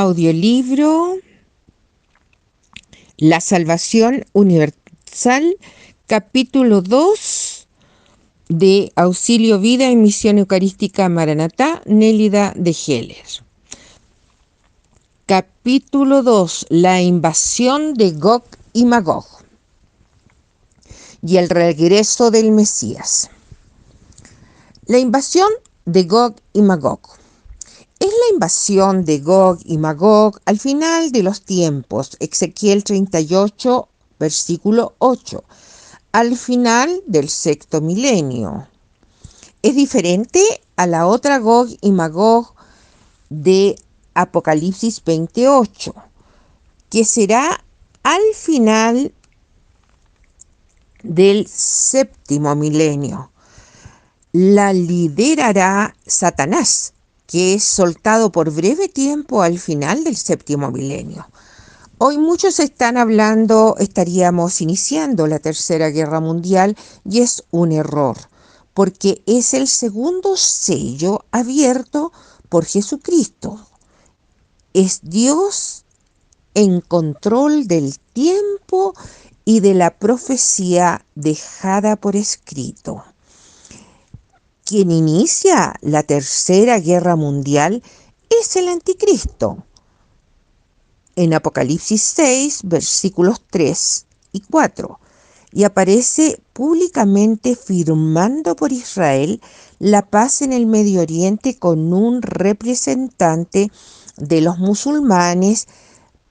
Audiolibro La Salvación Universal, capítulo 2 de Auxilio Vida y Misión Eucarística Maranatá, Nélida de Heller. Capítulo 2. La invasión de Gog y Magog y el regreso del Mesías. La invasión de Gog y Magog. Es la invasión de Gog y Magog al final de los tiempos, Ezequiel 38, versículo 8, al final del sexto milenio. Es diferente a la otra Gog y Magog de Apocalipsis 28, que será al final del séptimo milenio. La liderará Satanás, que es soltado por breve tiempo al final del séptimo milenio. Hoy muchos están hablando, estaríamos iniciando la Tercera Guerra Mundial, y es un error, porque es el segundo sello abierto por Jesucristo. Es Dios en control del tiempo y de la profecía dejada por escrito. Quien inicia la Tercera Guerra Mundial es el Anticristo. En Apocalipsis 6, versículos 3 y 4, y aparece públicamente firmando por Israel la paz en el Medio Oriente con un representante de los musulmanes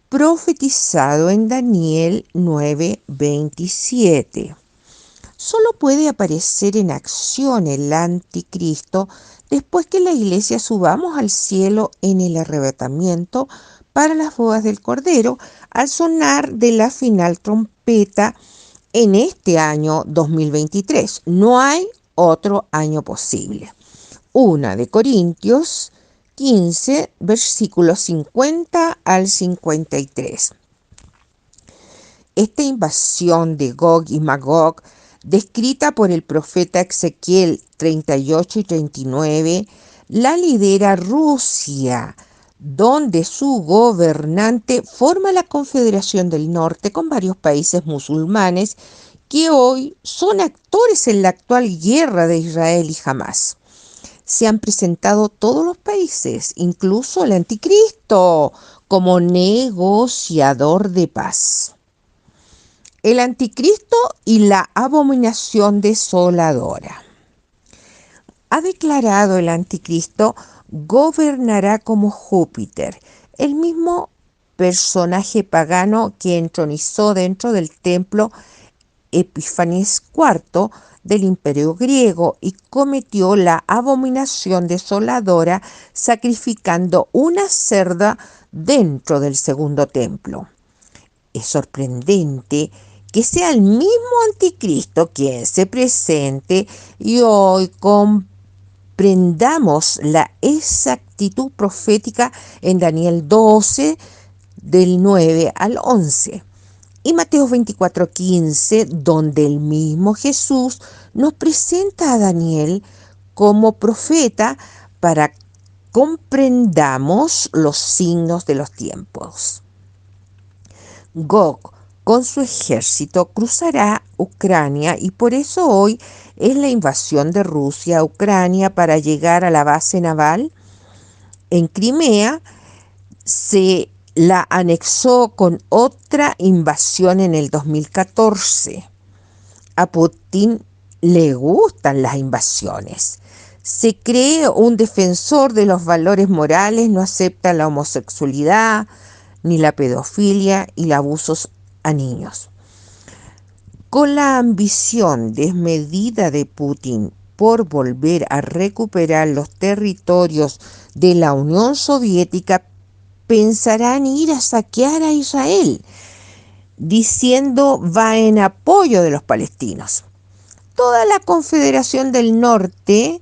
profetizado en Daniel 9:27. Solo puede aparecer en acción el Anticristo después que la Iglesia subamos al cielo en el arrebatamiento para las bodas del Cordero, al sonar de la final trompeta en este año 2023. No hay otro año posible. 1 de Corintios 15, versículos 50 al 53. Esta invasión de Gog y Magog, descrita por el profeta Ezequiel 38 y 39, la lidera Rusia, donde su gobernante forma la Confederación del Norte con varios países musulmanes que hoy son actores en la actual guerra de Israel y Hamás. Se han presentado todos los países, incluso el Anticristo, como negociador de paz. El Anticristo y la abominación desoladora. Ha declarado el Anticristo gobernará como Júpiter, el mismo personaje pagano que entronizó dentro del templo Epífanes IV del Imperio griego y cometió la abominación desoladora sacrificando una cerda dentro del segundo templo. Es sorprendente que sea el mismo Anticristo quien se presente y hoy comprendamos la exactitud profética en Daniel 12, del 9 al 11. Y Mateo 24:15, donde el mismo Jesús nos presenta a Daniel como profeta para comprendamos los signos de los tiempos. Gog, con su ejército, cruzará Ucrania y por eso hoy es la invasión de Rusia a Ucrania para llegar a la base naval en Crimea. Se la anexó con otra invasión en el 2014. A Putin le gustan las invasiones. Se cree un defensor de los valores morales, no acepta la homosexualidad, ni la pedofilia y los abusos a niños. Con la ambición desmedida de Putin por volver a recuperar los territorios de la Unión Soviética, pensarán ir a saquear a Israel, diciendo va en apoyo de los palestinos. Toda la Confederación del Norte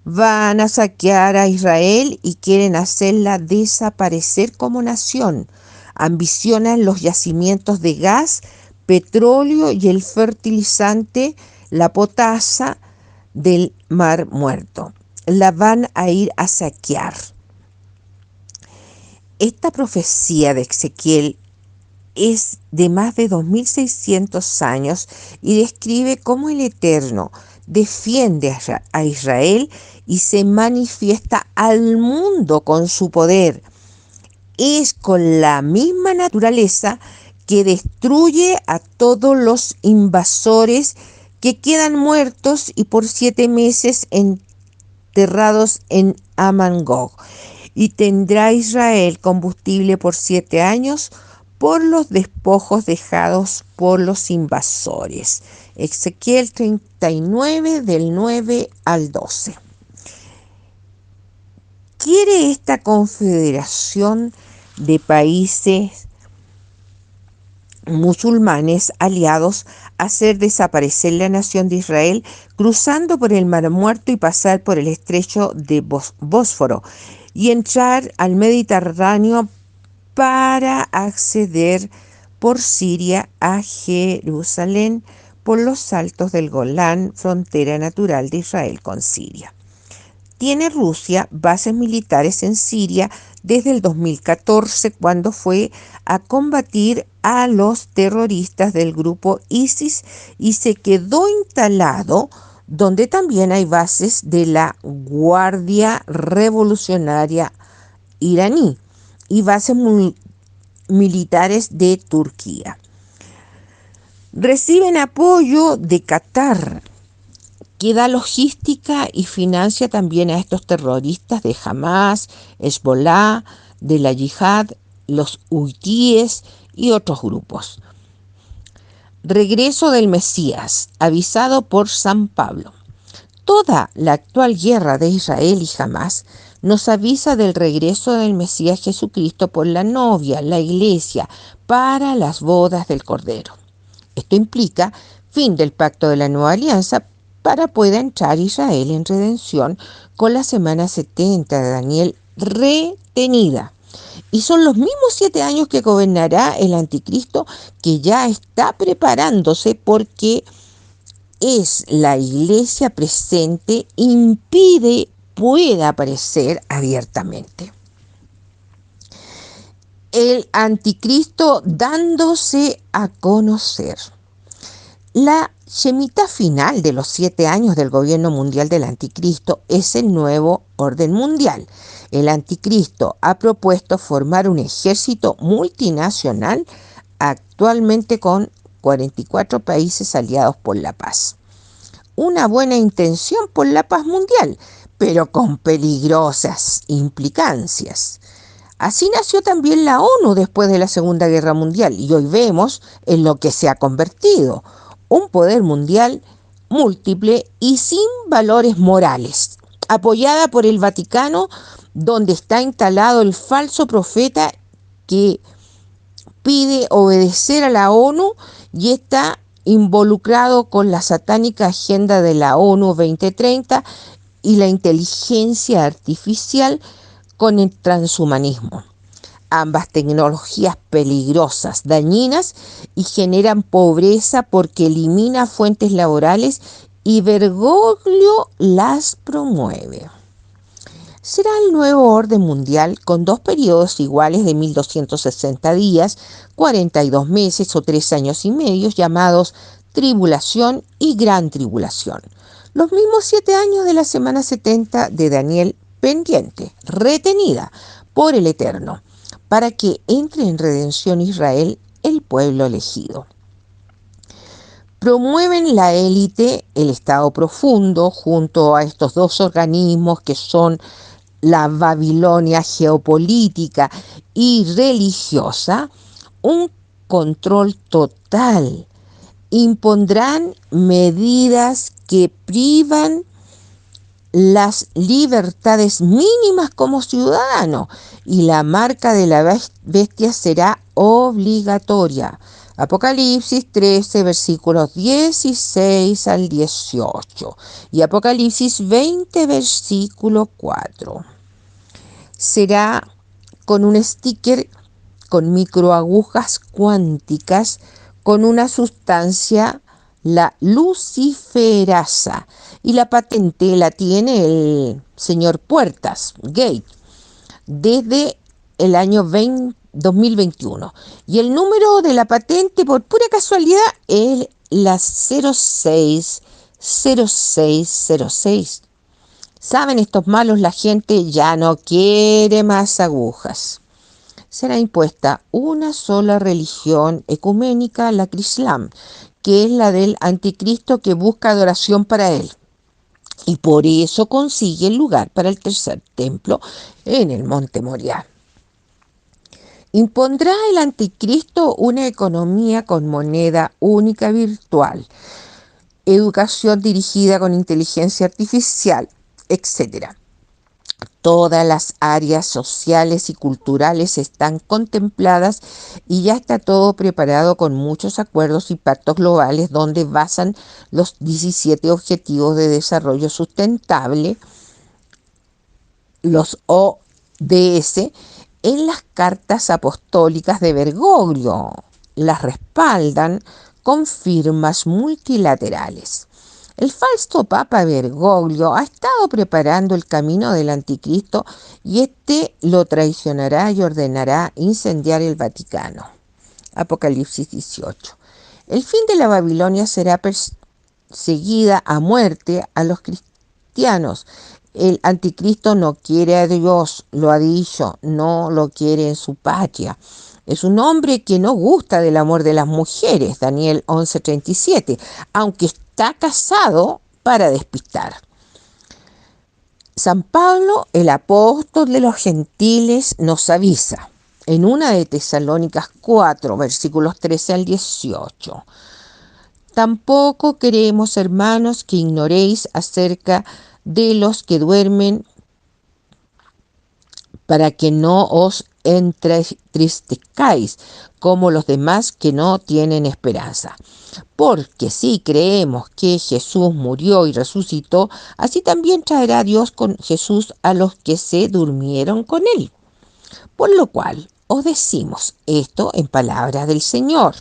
van a saquear a Israel y quieren hacerla desaparecer como nación. Ambicionan los yacimientos de gas, petróleo y el fertilizante, la potasa del Mar Muerto. La van a ir a saquear. Esta profecía de Ezequiel es de más de 2600 años y describe cómo el Eterno defiende a Israel y se manifiesta al mundo con su poder. Es con la misma naturaleza que destruye a todos los invasores que quedan muertos y por 7 meses enterrados en Amangog. Y tendrá Israel combustible por 7 años por los despojos dejados por los invasores. Ezequiel 39 del 9 al 12. ¿Quiere esta confederación de países musulmanes aliados hacer desaparecer la nación de Israel, cruzando por el Mar Muerto y pasar por el estrecho de Bósforo y entrar al Mediterráneo para acceder por Siria a Jerusalén por los altos del Golán, frontera natural de Israel con Siria? Tiene Rusia bases militares en Siria desde el 2014, cuando fue a combatir a los terroristas del grupo ISIS y se quedó instalado donde también hay bases de la Guardia Revolucionaria iraní y bases militares de Turquía. Reciben apoyo de Qatar, que da logística y financia también a estos terroristas de Hamas, Hezbollah, de la Yihad, los hutíes y otros grupos. Regreso del Mesías, avisado por San Pablo. Toda la actual guerra de Israel y Hamas nos avisa del regreso del Mesías Jesucristo por la novia, la iglesia, para las bodas del Cordero. Esto implica fin del pacto de la nueva alianza para pueda entrar Israel en redención con la semana 70 de Daniel retenida. Y son los mismos 7 años que gobernará el anticristo, que ya está preparándose porque es la iglesia presente, impide pueda aparecer abiertamente. El anticristo dándose a conocer. La Shemitah final de los 7 años del gobierno mundial del anticristo es el nuevo orden mundial. El anticristo ha propuesto formar un ejército multinacional, actualmente con 44 países aliados por la paz. Una buena intención por la paz mundial, pero con peligrosas implicancias. Así nació también la ONU después de la Segunda Guerra Mundial y hoy vemos en lo que se ha convertido: un poder mundial múltiple y sin valores morales, apoyada por el Vaticano, donde está instalado el falso profeta que pide obedecer a la ONU y está involucrado con la satánica agenda de la ONU 2030 y la inteligencia artificial con el transhumanismo. Ambas tecnologías peligrosas, dañinas y generan pobreza porque elimina fuentes laborales y Bergoglio las promueve. Será el nuevo orden mundial con 2 periodos iguales de 1260 días, 42 meses o 3 años y medio, llamados tribulación y gran tribulación. Los mismos 7 años de la semana 70 de Daniel pendiente, retenida por el Eterno, para que entre en redención Israel, el pueblo elegido. Promueven la élite, el Estado profundo, junto a estos 2 organismos que son la Babilonia geopolítica y religiosa, un control total. Impondrán medidas que privan las libertades mínimas como ciudadano y la marca de la bestia será obligatoria. Apocalipsis 13, versículos 16 al 18 y Apocalipsis 20, versículo 4. Será con un sticker con microagujas cuánticas con una sustancia, la luciferasa, y la patente la tiene el señor Puertas, Gate, desde el año 2021. Y el número de la patente, por pura casualidad, es la 060606. Saben estos malos, la gente ya no quiere más agujas. Será impuesta una sola religión ecuménica, la Crislam, que es la del anticristo que busca adoración para él. Y por eso consigue el lugar para el tercer templo en el Monte Moriah. Impondrá el anticristo una economía con moneda única virtual, educación dirigida con inteligencia artificial, etc. Todas las áreas sociales y culturales están contempladas y ya está todo preparado con muchos acuerdos y pactos globales donde basan los 17 Objetivos de Desarrollo Sustentable, los ODS, en las cartas apostólicas de Bergoglio. Las respaldan con firmas multilaterales. El falso Papa Bergoglio ha estado preparando el camino del anticristo y este lo traicionará y ordenará incendiar el Vaticano. Apocalipsis 18. El fin de la Babilonia será perseguida a muerte a los cristianos. El anticristo no quiere a Dios, lo ha dicho, no lo quiere en su patria. Es un hombre que no gusta del amor de las mujeres, Daniel 11:37, aunque está casado para despistar. San Pablo, el apóstol de los gentiles, nos avisa en una de Tesalónicas 4, versículos 13 al 18. Tampoco queremos, hermanos, que ignoréis acerca de los que duermen, para que no os entristezcáis como los demás que no tienen esperanza. Porque si creemos que Jesús murió y resucitó, así también traerá Dios con Jesús a los que se durmieron con él. Por lo cual os decimos esto en palabras del Señor,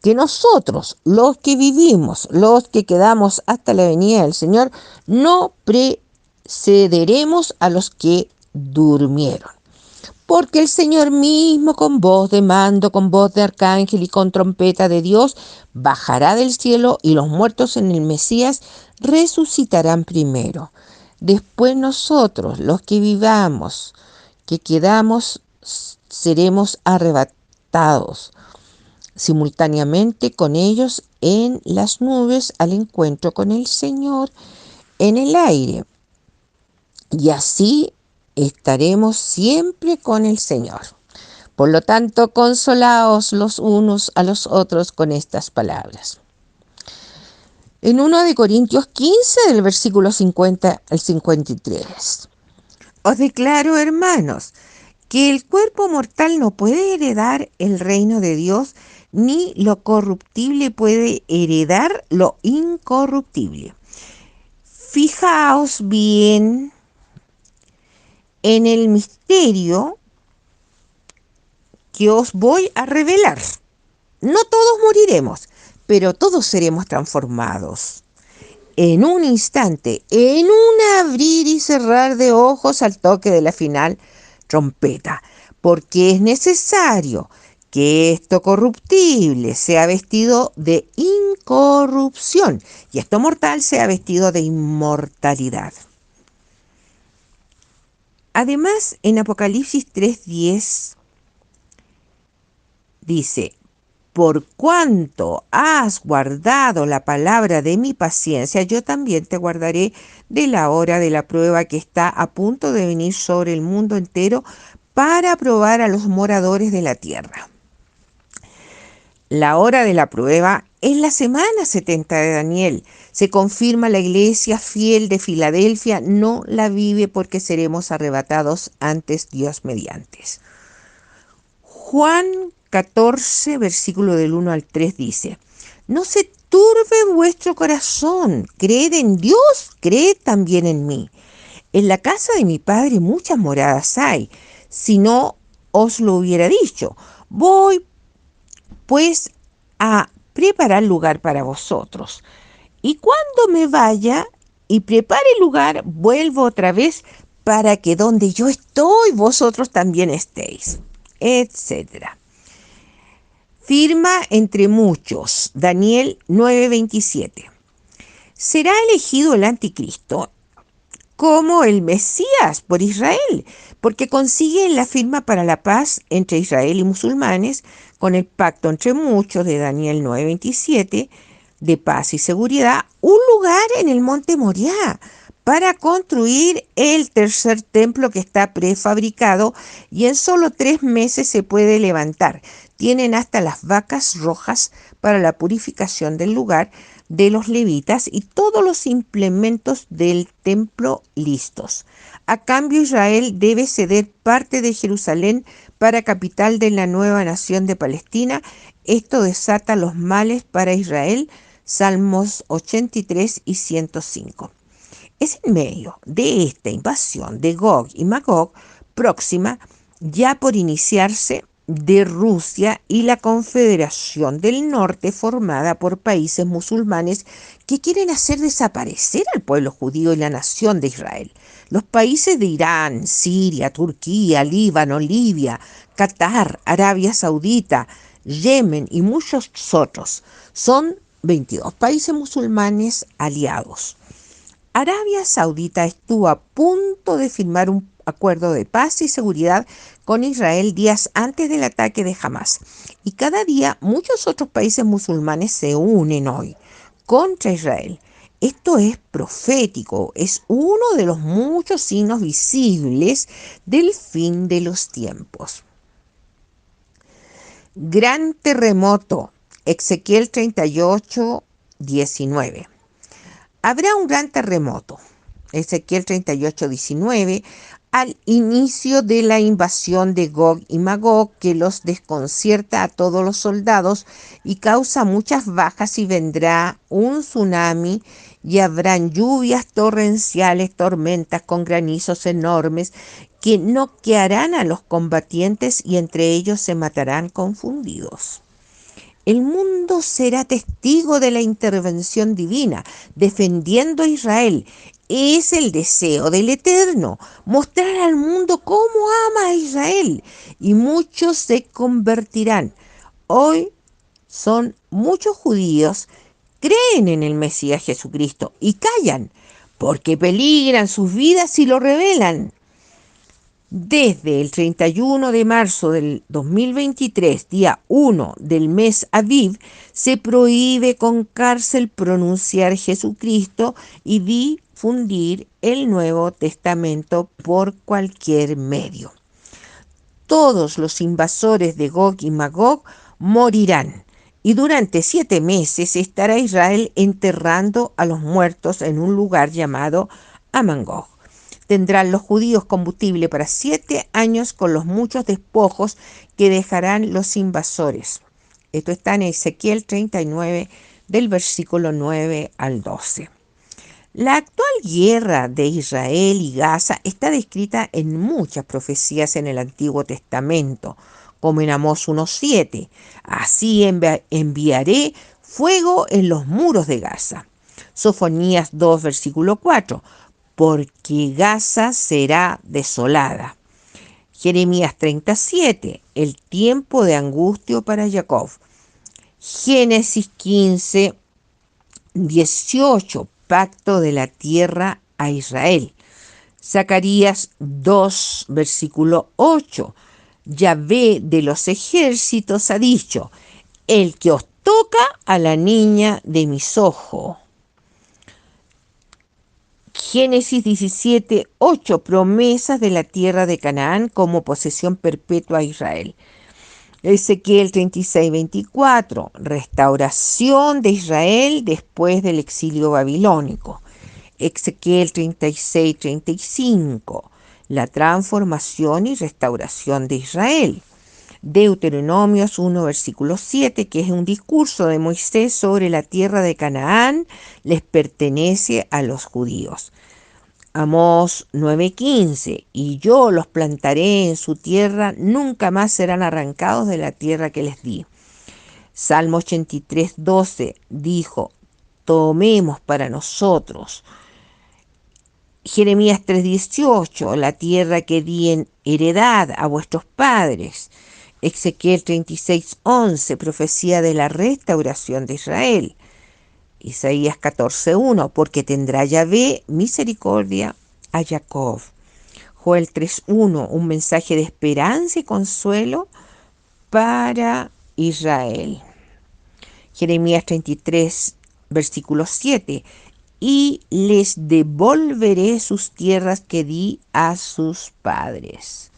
que nosotros, los que vivimos, los que quedamos hasta la venida del Señor, no precederemos a los que durmieron. Porque el Señor mismo, con voz de mando, con voz de arcángel y con trompeta de Dios, bajará del cielo, y los muertos en el Mesías resucitarán primero. Después nosotros, los que vivamos, que quedamos, seremos arrebatados simultáneamente con ellos en las nubes al encuentro con el Señor en el aire. Y así estaremos siempre con el Señor. Por lo tanto, consolaos los unos a los otros con estas palabras. En 1 de Corintios 15, del versículo 50 al 53. Os declaro, hermanos, que el cuerpo mortal no puede heredar el reino de Dios, ni lo corruptible puede heredar lo incorruptible. Fijaos bien en el misterio que os voy a revelar. No todos moriremos, pero todos seremos transformados. En un instante, en un abrir y cerrar de ojos al toque de la final trompeta, porque es necesario que esto corruptible sea vestido de incorrupción y esto mortal sea vestido de inmortalidad. Además, en Apocalipsis 3:10 dice: por cuanto has guardado la palabra de mi paciencia, yo también te guardaré de la hora de la prueba que está a punto de venir sobre el mundo entero para probar a los moradores de la tierra. La hora de la prueba es la semana 70 de Daniel. Se confirma la iglesia fiel de Filadelfia no la vive porque seremos arrebatados antes Dios mediante. Juan 14, versículo del 1 al 3 dice: no se turbe vuestro corazón, creed en Dios, creed también en mí. En la casa de mi Padre muchas moradas hay, si no os lo hubiera dicho. Voy pues a preparar lugar para vosotros. Y cuando me vaya y prepare lugar, vuelvo otra vez para que donde yo estoy, vosotros también estéis, etcétera. Firma entre muchos, Daniel 9:27. ¿Será elegido el anticristo como el Mesías por Israel? Porque consigue la firma para la paz entre Israel y musulmanes con el pacto entre muchos de Daniel 9:27 de paz y seguridad, un lugar en el monte Moriah para construir el tercer templo que está prefabricado y en solo 3 meses se puede levantar. Tienen hasta las vacas rojas para la purificación del lugar de los levitas y todos los implementos del templo listos. A cambio, Israel debe ceder parte de Jerusalén para capital de la nueva nación de Palestina. Esto desata los males para Israel. Salmos 83 y 105. Es en medio de esta invasión de Gog y Magog próxima, ya por iniciarse, de Rusia y la Confederación del Norte formada por países musulmanes que quieren hacer desaparecer al pueblo judío y la nación de Israel. Los países de Irán, Siria, Turquía, Líbano, Libia, Qatar, Arabia Saudita, Yemen y muchos otros son 22 países musulmanes aliados. Arabia Saudita estuvo a punto de firmar un acuerdo de paz y seguridad con Israel días antes del ataque de Hamas. Y cada día muchos otros países musulmanes se unen hoy contra Israel. Esto es profético, es uno de los muchos signos visibles del fin de los tiempos. Gran terremoto, Ezequiel 38:19. Habrá un gran terremoto, Ezequiel 38:19, al inicio de la invasión de Gog y Magog, que los desconcierta a todos los soldados y causa muchas bajas, y vendrá un tsunami y habrán lluvias torrenciales, tormentas con granizos enormes que noquearán a los combatientes y entre ellos se matarán confundidos. El mundo será testigo de la intervención divina, defendiendo a Israel. Es el deseo del Eterno, mostrar al mundo cómo ama a Israel, y muchos se convertirán. Hoy son muchos judíos, creen en el Mesías Jesucristo y callan, porque peligran sus vidas si lo revelan. Desde el 31 de marzo del 2023, día 1 del mes Aviv, se prohíbe con cárcel pronunciar Jesucristo y difundir el Nuevo Testamento por cualquier medio. Todos los invasores de Gog y Magog morirán, y durante 7 meses estará Israel enterrando a los muertos en un lugar llamado Amangog. Tendrán los judíos combustible para 7 años con los muchos despojos que dejarán los invasores. Esto está en Ezequiel 39, del versículo 9 al 12. La actual guerra de Israel y Gaza está descrita en muchas profecías en el Antiguo Testamento, como en Amós 1:7. Así enviaré fuego en los muros de Gaza. Sofonías 2, versículo 4. Porque Gaza será desolada. Jeremías 37, el tiempo de angustia para Jacob. Génesis 15, 18, pacto de la tierra a Israel. Zacarías 2, versículo 8, Yahvé de los ejércitos ha dicho, el que os toca a la niña de mis ojos. Génesis 17, 8, promesas de la tierra de Canaán como posesión perpetua a Israel. Ezequiel 36, 24, restauración de Israel después del exilio babilónico. Ezequiel 36, 35, la transformación y restauración de Israel. Deuteronomios 1, versículo 7, que es un discurso de Moisés sobre la tierra de Canaán, les pertenece a los judíos. Amós 9:15, y yo los plantaré en su tierra, nunca más serán arrancados de la tierra que les di. Salmo 83:12 dijo, tomemos para nosotros Jeremías 3:18, la tierra que di en heredad a vuestros padres. Ezequiel 36:11, profecía de la restauración de Israel. Isaías 14:1, porque tendrá Yahvé misericordia a Jacob. Joel 3:1, un mensaje de esperanza y consuelo para Israel. Jeremías 33, versículo 7, y les devolveré sus tierras que di a sus padres.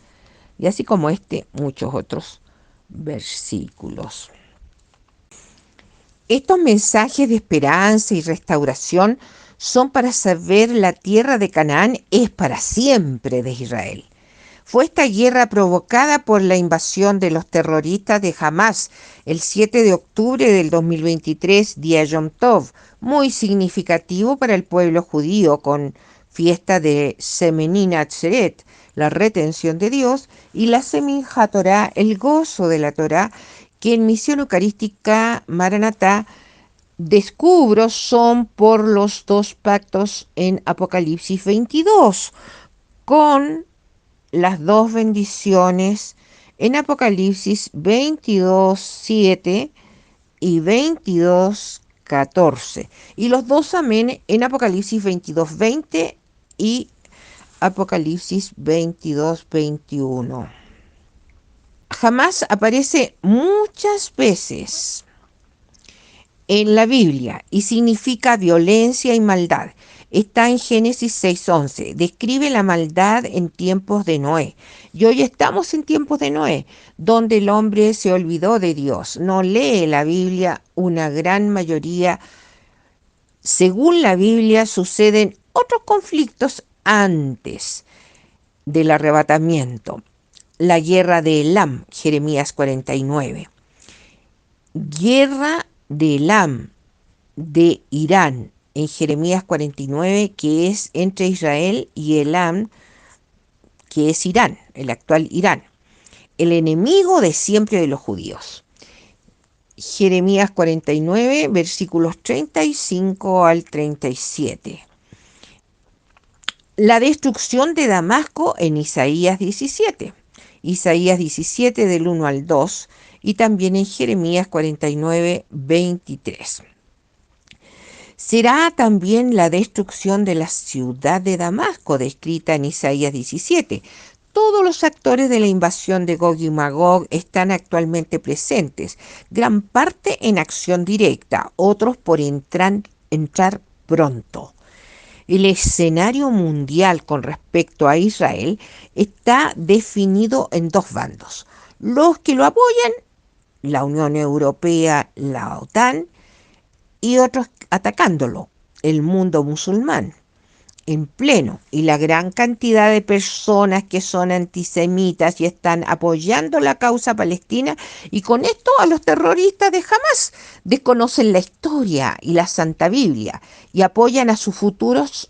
Y así como muchos otros versículos. Estos mensajes de esperanza y restauración son para saber la tierra de Canaán es para siempre de Israel. Fue esta guerra provocada por la invasión de los terroristas de Hamás el 7 de octubre del 2023, día Yom Tov, muy significativo para el pueblo judío, con fiesta de Semenin Atzeret, la retención de Dios, y la Simchat Torah, el gozo de la Torah, que en Misión Eucarística Maranatá descubro son por los dos pactos en Apocalipsis 22, con las dos bendiciones en Apocalipsis 22:7 y 22:14, y los dos amén en Apocalipsis 22:20 y Apocalipsis 22:21. Jamás aparece muchas veces en la Biblia y significa violencia y maldad. Está en Génesis 6:11. Describe la maldad en tiempos de Noé. Y hoy estamos en tiempos de Noé, donde el hombre se olvidó de Dios. No lee la Biblia una gran mayoría. Según la Biblia, suceden otros conflictos antes del arrebatamiento. La guerra de Elam, Jeremías 49. Guerra de Elam, de Irán, en Jeremías 49, que es entre Israel y Elam, que es Irán, el actual Irán, el enemigo de siempre de los judíos. Jeremías 49, versículos 35 al 37. La destrucción de Damasco en Isaías 17. Isaías 17 del 1 al 2 y también en Jeremías 49, 23. Será también la destrucción de la ciudad de Damasco, descrita en Isaías 17. Todos los actores de la invasión de Gog y Magog están actualmente presentes, gran parte en acción directa, otros por entrar pronto. El escenario mundial con respecto a Israel está definido en dos bandos: los que lo apoyan, la Unión Europea, la OTAN, y otros atacándolo, el mundo musulmán en pleno, y la gran cantidad de personas que son antisemitas y están apoyando la causa palestina, y con esto a los terroristas de Hamás desconocen la historia y la Santa Biblia y apoyan a sus futuros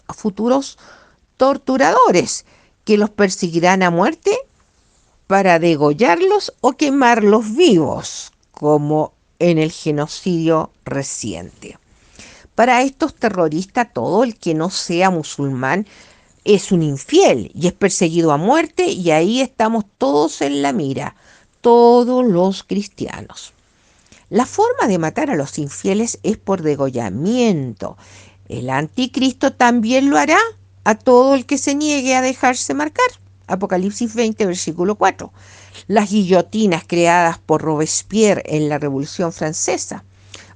torturadores que los perseguirán a muerte para degollarlos o quemarlos vivos, como en el genocidio reciente. Para estos terroristas, todo el que no sea musulmán es un infiel y es perseguido a muerte, y ahí estamos todos en la mira, todos los cristianos. La forma de matar a los infieles es por degollamiento. El anticristo también lo hará a todo el que se niegue a dejarse marcar. Apocalipsis 20, versículo 4. Las guillotinas creadas por Robespierre en la Revolución Francesa.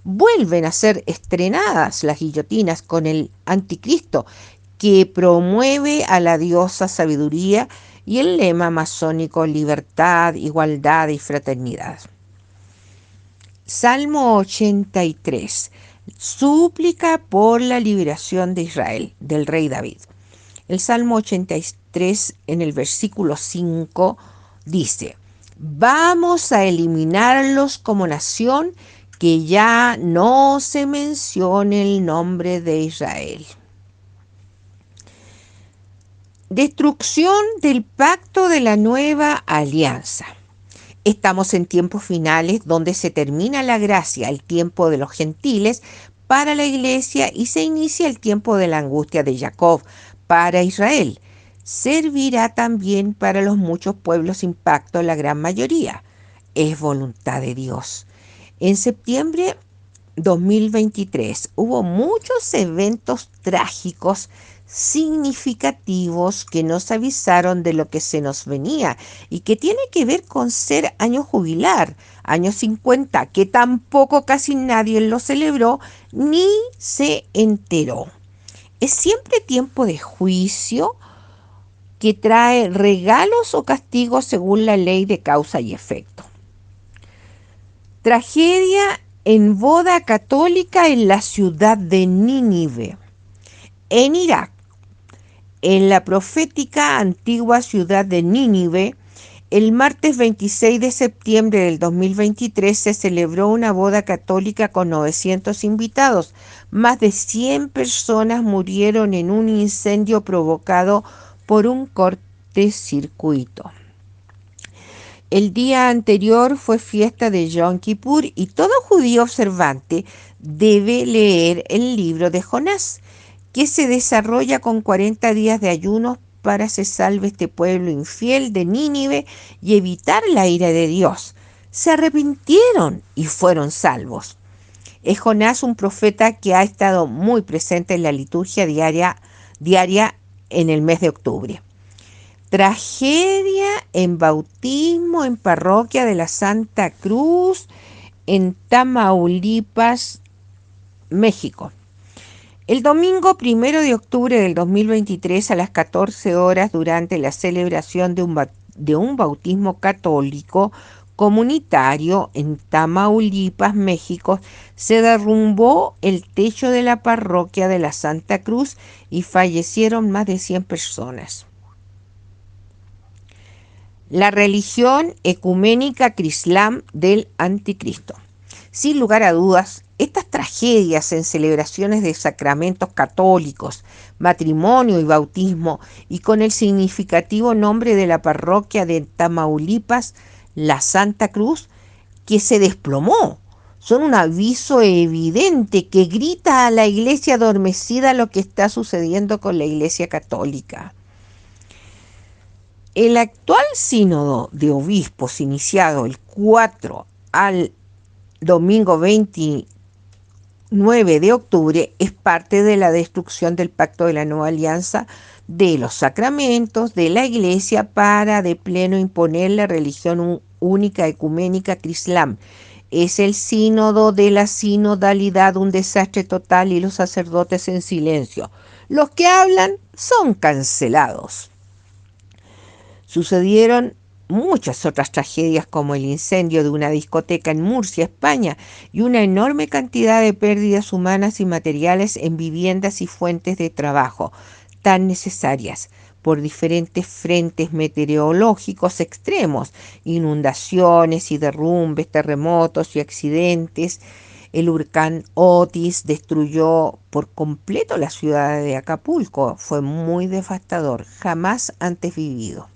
Vuelven a ser estrenadas las guillotinas con el anticristo, que promueve a la diosa sabiduría y el lema masónico libertad, igualdad y fraternidad. Salmo 83. Súplica por la liberación de Israel, del rey David. El Salmo 83 en el versículo 5 dice: vamos a eliminarlos como nación, que ya no se mencione el nombre de Israel. Destrucción del pacto de la nueva alianza. Estamos en tiempos finales donde se termina la gracia, el tiempo de los gentiles para la iglesia, y se inicia el tiempo de la angustia de Jacob para Israel. Servirá también para los muchos pueblos sin pacto, la gran mayoría. Es voluntad de Dios. En septiembre 2023 hubo muchos eventos trágicos significativos que nos avisaron de lo que se nos venía y que tiene que ver con ser año jubilar, año 50, que tampoco casi nadie lo celebró ni se enteró. Es siempre tiempo de juicio que trae regalos o castigos según la ley de causa y efecto. Tragedia en boda católica en la ciudad de Nínive, en Irak. En la profética antigua ciudad de Nínive, el martes 26 de septiembre del 2023 se celebró una boda católica con 900 invitados. Más de 100 personas murieron en un incendio provocado por un cortocircuito. El día anterior fue fiesta de Yom Kippur y todo judío observante debe leer el libro de Jonás, que se desarrolla con 40 días de ayunos para se salve este pueblo infiel de Nínive y evitar la ira de Dios. Se arrepintieron y fueron salvos. Es Jonás un profeta que ha estado muy presente en la liturgia diaria en el mes de octubre. Tragedia en bautismo en parroquia de la Santa Cruz en Tamaulipas, México. El domingo 1 de octubre del 2023 a las 14 horas durante la celebración de un bautismo católico comunitario en Tamaulipas, México, se derrumbó el techo de la parroquia de la Santa Cruz y fallecieron más de 100 personas. La religión ecuménica Crislam del Anticristo. Sin lugar a dudas, estas tragedias en celebraciones de sacramentos católicos, matrimonio y bautismo, y con el significativo nombre de la parroquia de Tamaulipas, la Santa Cruz, que se desplomó, son un aviso evidente que grita a la iglesia adormecida lo que está sucediendo con la iglesia católica. El actual sínodo de obispos iniciado el 4 al domingo 29 de octubre es parte de la destrucción del pacto de la nueva alianza de los sacramentos de la iglesia para de pleno imponer la religión única ecuménica Crislam. Es el sínodo de la sinodalidad, un desastre total y los sacerdotes en silencio. Los que hablan son cancelados. Sucedieron muchas otras tragedias como el incendio de una discoteca en Murcia, España, y una enorme cantidad de pérdidas humanas y materiales en viviendas y fuentes de trabajo, tan necesarias por diferentes frentes meteorológicos extremos, inundaciones y derrumbes, terremotos y accidentes. El huracán Otis destruyó por completo la ciudad de Acapulco. Fue muy devastador, jamás antes vivido.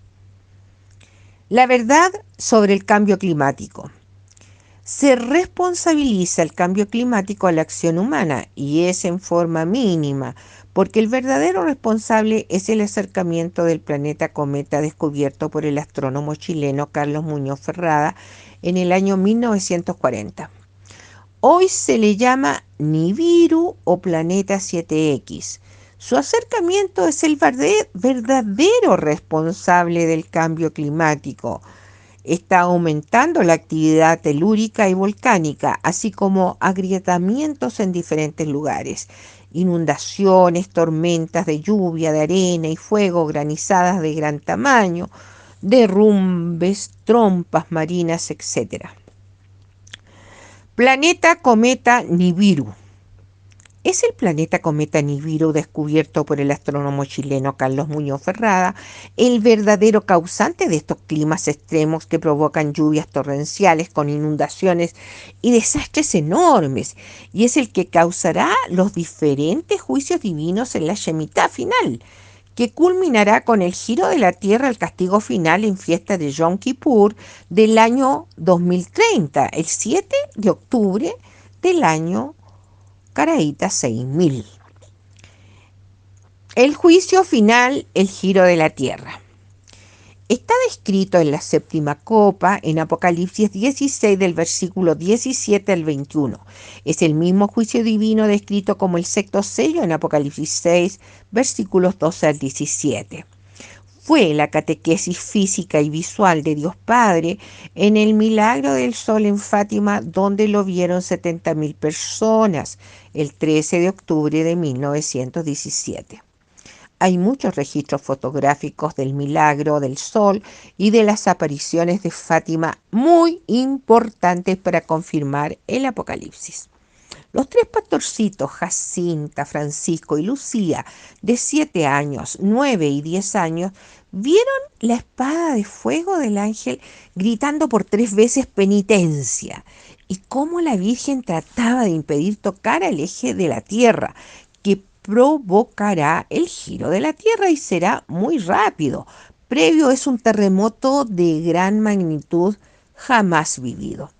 La verdad sobre el cambio climático. Se responsabiliza el cambio climático a la acción humana y es en forma mínima, porque el verdadero responsable es el acercamiento del planeta cometa descubierto por el astrónomo chileno Carlos Muñoz Ferrada en el año 1940. Hoy se le llama Nibiru o planeta 7X. Su acercamiento es el verdadero responsable del cambio climático. Está aumentando la actividad telúrica y volcánica, así como agrietamientos en diferentes lugares, inundaciones, tormentas de lluvia, de arena y fuego, granizadas de gran tamaño, derrumbes, trompas marinas, etc. Planeta cometa Nibiru. Es el planeta cometa Nibiru descubierto por el astrónomo chileno Carlos Muñoz Ferrada el verdadero causante de estos climas extremos que provocan lluvias torrenciales con inundaciones y desastres enormes, y es el que causará los diferentes juicios divinos en la Shemitá final, que culminará con el giro de la tierra al castigo final en fiesta de Yom Kippur del año 2030, el 7 de octubre del año Caraíta 6000. El juicio final, el giro de la tierra. Está descrito en la séptima copa, en Apocalipsis 16, del versículo 17 al 21. Es el mismo juicio divino descrito como el sexto sello en Apocalipsis 6, versículos 12 al 17. Fue la catequesis física y visual de Dios Padre en el milagro del sol en Fátima, donde lo vieron 70.000 personas el 13 de octubre de 1917. Hay muchos registros fotográficos del milagro del sol y de las apariciones de Fátima muy importantes para confirmar el Apocalipsis. Los tres pastorcitos, Jacinta, Francisco y Lucía, de 7 años, 9 y 10 años, vieron la espada de fuego del ángel gritando por 3 veces penitencia, y cómo la Virgen trataba de impedir tocar al eje de la tierra, que provocará el giro de la tierra y será muy rápido. Previo es un terremoto de gran magnitud jamás vivido.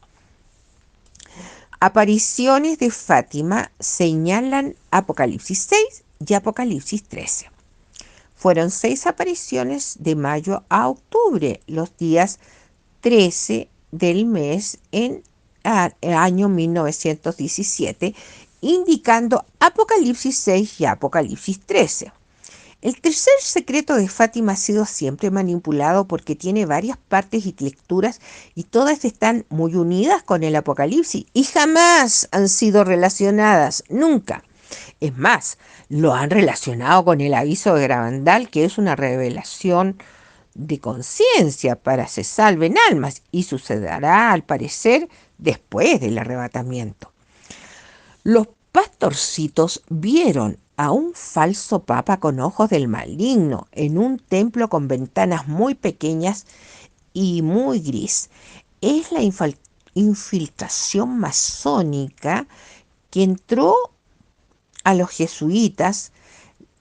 Apariciones de Fátima señalan Apocalipsis 6 y Apocalipsis 13. Fueron 6 apariciones de mayo a octubre, los días 13 del mes en el año 1917, indicando Apocalipsis 6 y Apocalipsis 13. El tercer secreto de Fátima ha sido siempre manipulado porque tiene varias partes y lecturas, y todas están muy unidas con el Apocalipsis y jamás han sido relacionadas, nunca. Es más, lo han relacionado con el aviso de Garabandal, que es una revelación de conciencia para se salven almas, y sucederá al parecer después del arrebatamiento. Los pastorcitos vieron a un falso papa con ojos del maligno en un templo con ventanas muy pequeñas y muy gris. Es la infiltración masónica que entró a los jesuitas.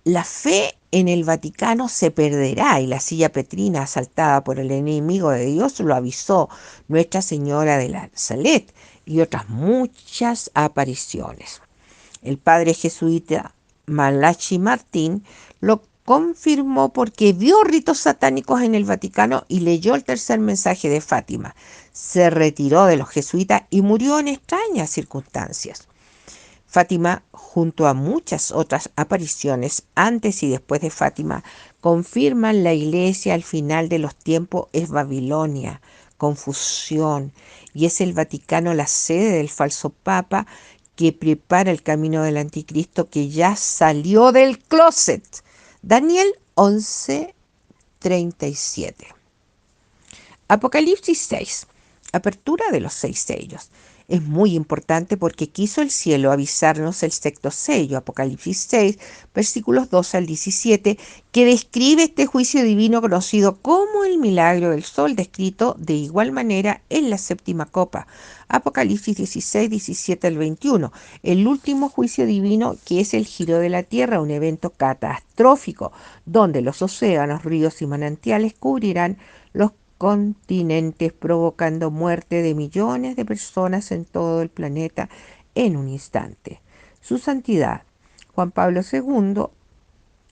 La fe en el Vaticano se perderá, y la silla petrina asaltada por el enemigo de Dios lo avisó Nuestra Señora de la Salet, y otras muchas apariciones. El padre jesuita Malachi Martín lo confirmó porque vio ritos satánicos en el Vaticano y leyó el tercer mensaje de Fátima. Se retiró de los jesuitas y murió en extrañas circunstancias. Fátima, junto a muchas otras apariciones antes y después de Fátima, confirman la iglesia al final de los tiempos es Babilonia, confusión, y es el Vaticano la sede del falso papa que prepara el camino del anticristo, que ya salió del closet. Daniel 11:37. Apocalipsis 6. Apertura de los 6 sellos. Es muy importante porque quiso el cielo avisarnos el sexto sello, Apocalipsis 6, versículos 12 al 17, que describe este juicio divino conocido como el milagro del sol, descrito de igual manera en la séptima copa, Apocalipsis 16, 17 al 21. El último juicio divino, que es el giro de la tierra, un evento catastrófico, donde los océanos, ríos y manantiales cubrirán los continentes, provocando muerte de millones de personas en todo el planeta en un instante. Su Santidad Juan Pablo II,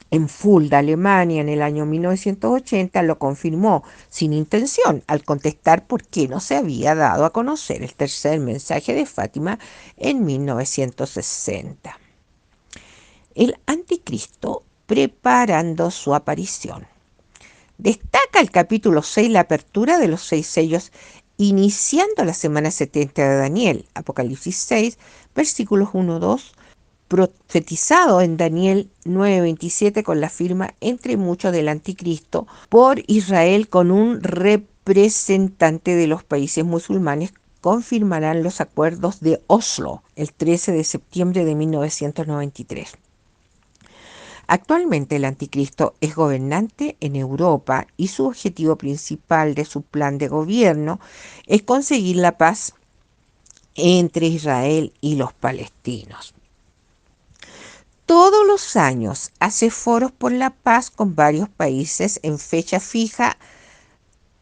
en Fulda, Alemania, en el año 1980, lo confirmó sin intención al contestar por qué no se había dado a conocer el tercer mensaje de Fátima en 1960. El anticristo preparando su aparición. Destaca el capítulo 6 la apertura de los 6 sellos, iniciando la semana 70 de Daniel, Apocalipsis 6, versículos 1-2, profetizado en Daniel 9:27 con la firma entre muchos del anticristo por Israel con un representante de los países musulmanes. Confirmarán los acuerdos de Oslo el 13 de septiembre de 1993. Actualmente el anticristo es gobernante en Europa y su objetivo principal de su plan de gobierno es conseguir la paz entre Israel y los palestinos. Todos los años hace foros por la paz con varios países en fecha fija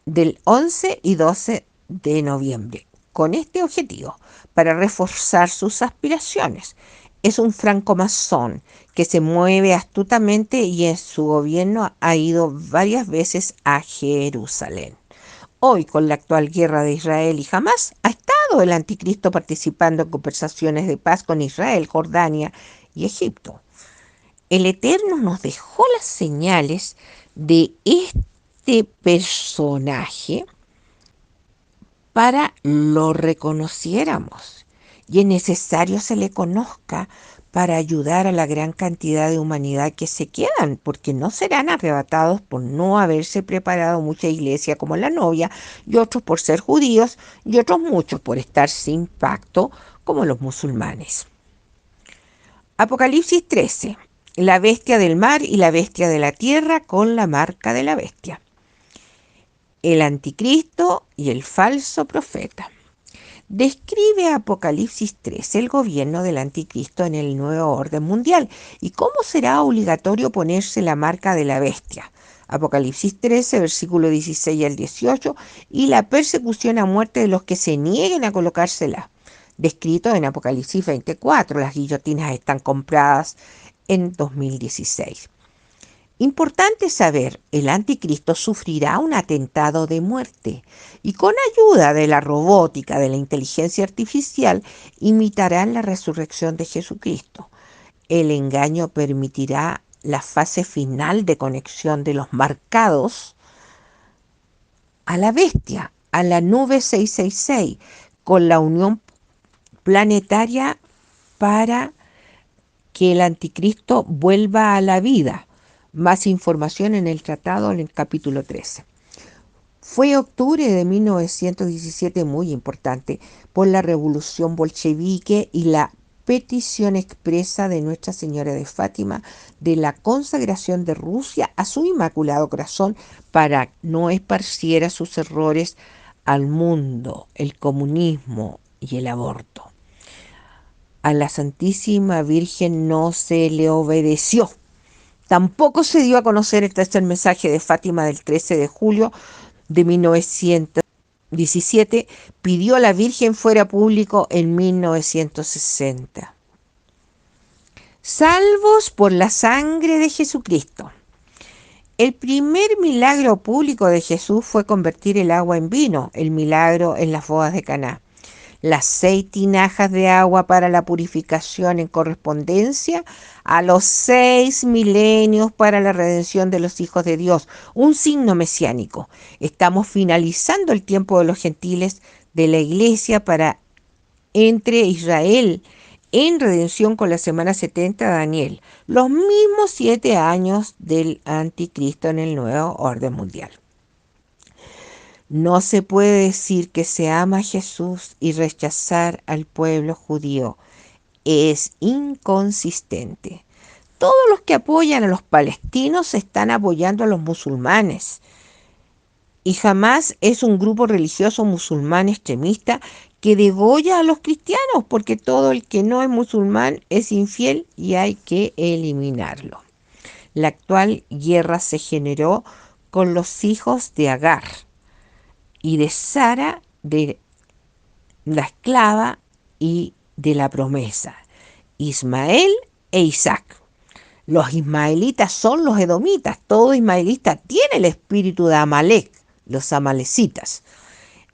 del 11 y 12 de noviembre, con este objetivo, para reforzar sus aspiraciones. es un francmasón que se mueve astutamente y en su gobierno ha ido varias veces a Jerusalén. Hoy, con la actual guerra de Israel y Hamás, ha estado el anticristo participando en conversaciones de paz con Israel, Jordania y Egipto. El Eterno nos dejó las señales de este personaje para lo reconociéramos. Y es necesario se le conozca para ayudar a la gran cantidad de humanidad que se quedan, porque no serán arrebatados por no haberse preparado mucha iglesia como la novia, y otros por ser judíos, y otros muchos por estar sin pacto como los musulmanes. Apocalipsis 13. La bestia del mar y la bestia de la tierra con la marca de la bestia. El anticristo y el falso profeta. Describe Apocalipsis 13 el gobierno del anticristo en el nuevo orden mundial y cómo será obligatorio ponerse la marca de la bestia. Apocalipsis 13, versículo 16 al 18, y la persecución a muerte de los que se nieguen a colocársela. Descrito en Apocalipsis 24, las guillotinas están compradas en 2016. Importante saber, el anticristo sufrirá un atentado de muerte y con ayuda de la robótica, de la inteligencia artificial, imitarán la resurrección de Jesucristo. El engaño permitirá la fase final de conexión de los marcados a la bestia, a la nube 666, con la unión planetaria para que el anticristo vuelva a la vida. Más información en el tratado en el capítulo 13. Fue octubre de 1917 muy importante por la revolución bolchevique y la petición expresa de Nuestra Señora de Fátima de la consagración de Rusia a su Inmaculado Corazón para no esparciera sus errores al mundo, el comunismo y el aborto. A la Santísima Virgen no se le obedeció. Tampoco se dio a conocer el tercer mensaje de Fátima del 13 de julio de 1917. Pidió a la Virgen fuera público en 1960. Salvos por la sangre de Jesucristo. El primer milagro público de Jesús fue convertir el agua en vino, el milagro en las bodas de Caná. Las 6 tinajas de agua para la purificación en correspondencia a los 6 milenios para la redención de los hijos de Dios, un signo mesiánico. Estamos finalizando el tiempo de los gentiles de la iglesia para entre Israel en redención con la semana 70 de Daniel, los mismos 7 años del anticristo en el nuevo orden mundial. No se puede decir que se ama a Jesús y rechazar al pueblo judío. Es inconsistente. Todos los que apoyan a los palestinos están apoyando a los musulmanes. Y jamás es un grupo religioso musulmán extremista que degolla a los cristianos, porque todo el que no es musulmán es infiel y hay que eliminarlo. La actual guerra se generó con los hijos de Agar y de Sara, de la esclava y de la promesa, Ismael e Isaac. Los ismaelitas son los edomitas, todo ismaelita tiene el espíritu de Amalek, los amalecitas.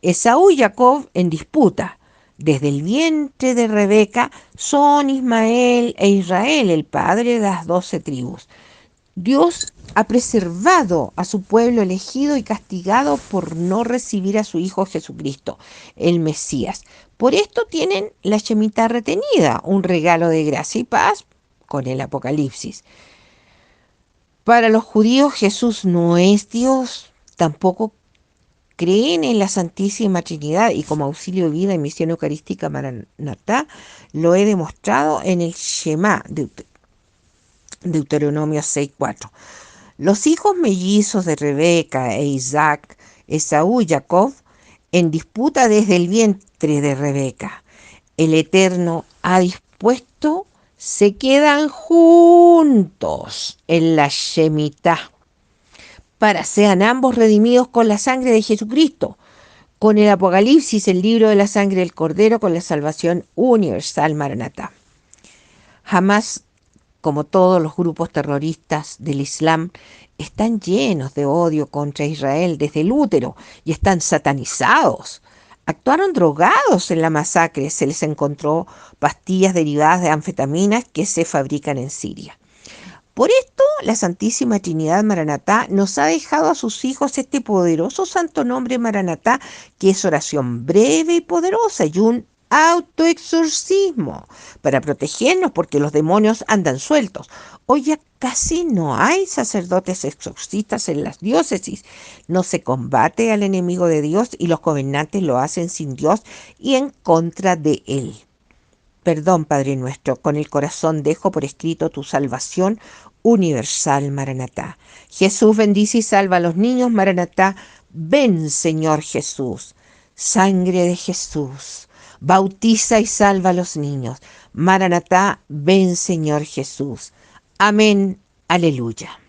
Esaú y Jacob en disputa. Desde el vientre de Rebeca son Ismael e Israel, el padre de las 12 tribus. Dios ha preservado a su pueblo elegido y castigado por no recibir a su Hijo Jesucristo, el Mesías. Por esto tienen la Shemitá retenida, un regalo de gracia y paz con el Apocalipsis. Para los judíos Jesús no es Dios, tampoco creen en la Santísima Trinidad y como auxilio de vida y misión eucarística Maranatá lo he demostrado en el Shema de Deuteronomio 6:4. Los hijos mellizos de Rebeca e Isaac, Esaú y Jacob, en disputa desde el vientre de Rebeca. El Eterno ha dispuesto, se quedan juntos en la Shemitá, para sean ambos redimidos con la sangre de Jesucristo, con el Apocalipsis, el libro de la sangre del Cordero, con la salvación universal Maranatá. Hamas, como todos los grupos terroristas del Islam, están llenos de odio contra Israel desde el útero y están satanizados. Actuaron drogados en la masacre, se les encontró pastillas derivadas de anfetaminas que se fabrican en Siria. Por esto, la Santísima Trinidad Maranatá nos ha dejado a sus hijos este poderoso santo nombre Maranatá, que es oración breve y poderosa y un autoexorcismo para protegernos porque los demonios andan sueltos. Hoy ya casi no hay sacerdotes exorcistas en las diócesis. No se combate al enemigo de Dios y los gobernantes lo hacen sin Dios y en contra de él. Perdón, Padre nuestro, con el corazón dejo por escrito tu salvación universal, Maranatá. Jesús bendice y salva a los niños, Maranatá. Ven, Señor Jesús. Sangre de Jesús, bautiza y salva a los niños. Maranatá, ven, Señor Jesús. Amén. Aleluya.